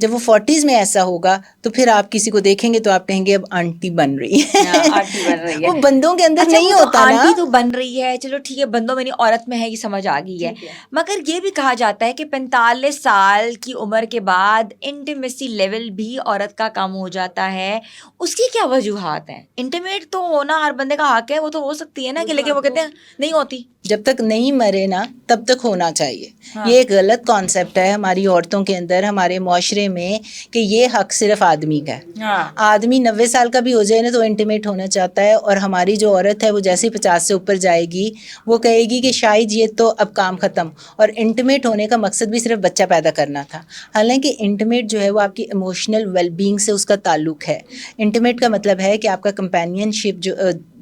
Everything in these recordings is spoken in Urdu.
جب وہ 40s میں ایسا ہوگا تو پھر آپ کسی کو دیکھیں گے تو آپ کہیں گے اب آنٹی بن رہی ہے. وہ بندوں کے اندر نہیں ہوتا نا. آنٹی تو بن رہی ہے, چلو ٹھیک ہے, بندوں میں نہیں, عورت میں ہے, یہ سمجھ آ گئی ہے. مگر یہ بھی کہا جاتا ہے کہ 45 سال کی عمر کے بعد انٹیمیسی لیول بھی عورت کا کم ہو جاتا ہے. اس کی کیا وجوہات ہیں؟ انٹیمیٹ تو ہونا ہر بندے کا حق ہے, وہ تو ہو سکتی ہے نا, کہ لیکن وہ کہتے ہیں نہیں ہوتی. جب تک نہیں مرے نا تب تک ہونا چاہیے. یہ ایک غلط کانسیپٹ ہے ہماری عورتوں کے اندر, ہمارے معاشرے میں, کہ یہ حق صرف آدمی کا ہے. آدمی 90 سال کا بھی ہو جائے نا تو انٹیمیٹ ہونا چاہتا ہے, اور ہماری جو عورت ہے وہ جیسے 50 سے اوپر جائے گی وہ کہے گی کہ شاید یہ تو اب کام ختم. اور انٹیمیٹ ہونے کا مقصد بھی صرف بچہ پیدا کرنا تھا. حالانکہ انٹیمیٹ جو ہے وہ آپ کی ایموشنل ویل بینگ سے اس کا تعلق ہے. انٹیمیٹ کا مطلب ہے کہ آپ کا کمپینین شپ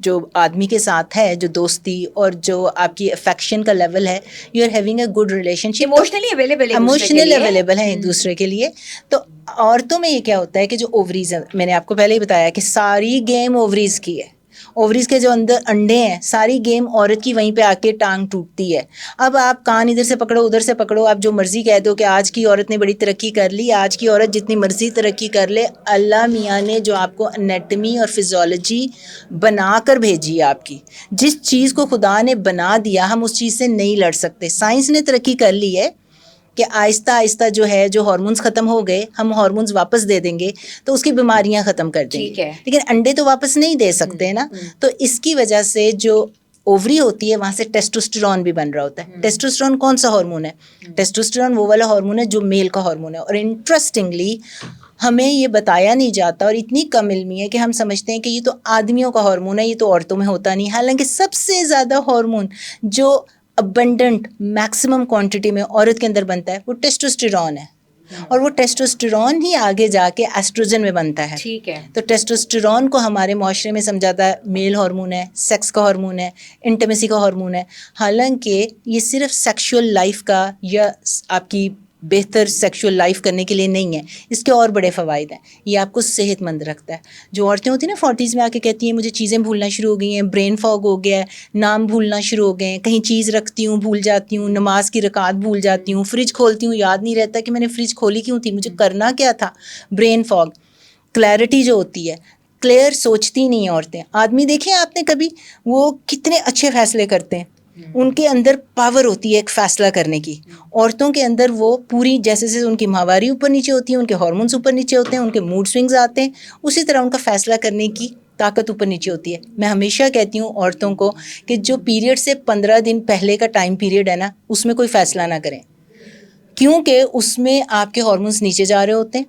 جو آدمی کے ساتھ ہے, جو دوستی اور جو آپ کی افیکشن کا لیول ہے, you are having a good relationship, emotionally available ہے ایک دوسرے کے لیے. تو عورتوں میں یہ کیا ہوتا ہے کہ جو اووریز ہیں, میں نے آپ کو پہلے ہی بتایا کہ ساری گیم اووریز کی ہے. اووریز کے جو اندر انڈے ہیں, ساری گیم عورت کی وہیں پہ آ کے ٹانگ ٹوٹتی ہے. اب آپ کان ادھر سے پکڑو ادھر سے پکڑو, آپ جو مرضی کہہ دو کہ آج کی عورت نے بڑی ترقی کر لی, آج کی عورت جتنی مرضی ترقی کر لے, اللہ میاں نے جو آپ کو انیٹمی اور فزیولوجی بنا کر بھیجی ہے, آپ کی جس چیز کو خدا نے بنا دیا, ہم اس چیز سے نہیں لڑ سکتے. سائنس نے ترقی کر لی ہے کہ آہستہ آہستہ جو ہے, جو ہارمونز ختم ہو گئے, ہم ہارمونز واپس دے دیں گے تو اس کی بیماریاں ختم کر دیں گے, لیکن انڈے تو واپس نہیں دے سکتے نا. تو اس کی وجہ سے جو اووری ہوتی ہے وہاں سے ٹیسٹوسٹیرون بھی بن رہا ہوتا ہے. ٹیسٹوسٹیرون کون سا ہارمون ہے؟ ٹیسٹوسٹیرون وہ والا ہارمون ہے جو میل کا ہارمون ہے. اور انٹرسٹنگلی ہمیں یہ بتایا نہیں جاتا, اور اتنی کم علمی ہے کہ ہم سمجھتے ہیں کہ یہ تو آدمیوں کا ہارمون ہے, یہ تو عورتوں میں ہوتا نہیں. حالانکہ سب سے زیادہ ہارمون جو ابنڈنٹ میکسیمم کوانٹٹی میں عورت کے اندر بنتا ہے وہ ٹیسٹوسٹیرون ہے, اور وہ ٹیسٹوسٹیرون ہی آگے جا کے ایسٹروجن میں بنتا ہے. ٹھیک ہے. تو ٹیسٹوسٹیرون کو ہمارے معاشرے میں سمجھاتا ہے میل ہارمون ہے, سیکس کا ہارمون ہے, انٹیمیسی کا ہارمون ہے. حالانکہ یہ صرف سیکشول لائف کا یا آپ کی بہتر سیکشول لائف کرنے کے لیے نہیں ہے, اس کے اور بڑے فوائد ہیں. یہ آپ کو صحت مند رکھتا ہے. جو عورتیں ہوتی ہیں نا 40s میں آ کے کہتی ہیں مجھے چیزیں بھولنا شروع ہو گئی ہیں, برین فاگ ہو گیا ہے, نام بھولنا شروع ہو گئے ہیں, کہیں چیز رکھتی ہوں بھول جاتی ہوں, نماز کی رکعت بھول جاتی ہوں, فریج کھولتی ہوں یاد نہیں رہتا کہ میں نے فریج کھولی کیوں تھی, مجھے کرنا کیا تھا. برین فاگ, کلیئرٹی جو ہوتی ہے, کلیئر سوچتی نہیں ہیں عورتیں. آدمی دیکھیں آپ نے کبھی, وہ کتنے اچھے فیصلے کرتے ہیں, ان کے اندر پاور ہوتی ہے ایک فیصلہ کرنے کی. عورتوں کے اندر وہ پوری, جیسے جیسے ان کی ماہواری اوپر نیچے ہوتی ہے, ان کے ہارمونس اوپر نیچے ہوتے ہیں, ان کے موڈ سوئنگز آتے ہیں, اسی طرح ان کا فیصلہ کرنے کی طاقت اوپر نیچے ہوتی ہے. میں ہمیشہ کہتی ہوں عورتوں کو کہ جو پیریڈ سے 15 دن پہلے کا ٹائم پیریڈ ہے نا, اس میں کوئی فیصلہ نہ کریں, کیونکہ اس میں آپ کے ہارمونس نیچے جا رہے ہوتے ہیں,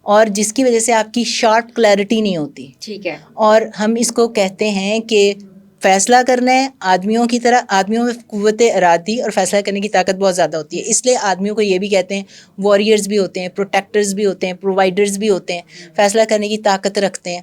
اور جس کی وجہ سے آپ کی شارپ کلیئرٹی نہیں ہوتی. ٹھیک ہے. اور ہم اس کو کہتے ہیں کہ فیصلہ کرنا ہے آدمیوں کی طرح, آدمیوں میں قوت ارادی اور فیصلہ کرنے کی طاقت بہت زیادہ ہوتی ہے. اس لیے آدمیوں کو یہ بھی کہتے ہیں واریئرز بھی ہوتے ہیں, پروٹیکٹرز بھی ہوتے ہیں, پرووائڈرز بھی ہوتے ہیں, فیصلہ کرنے کی طاقت رکھتے ہیں.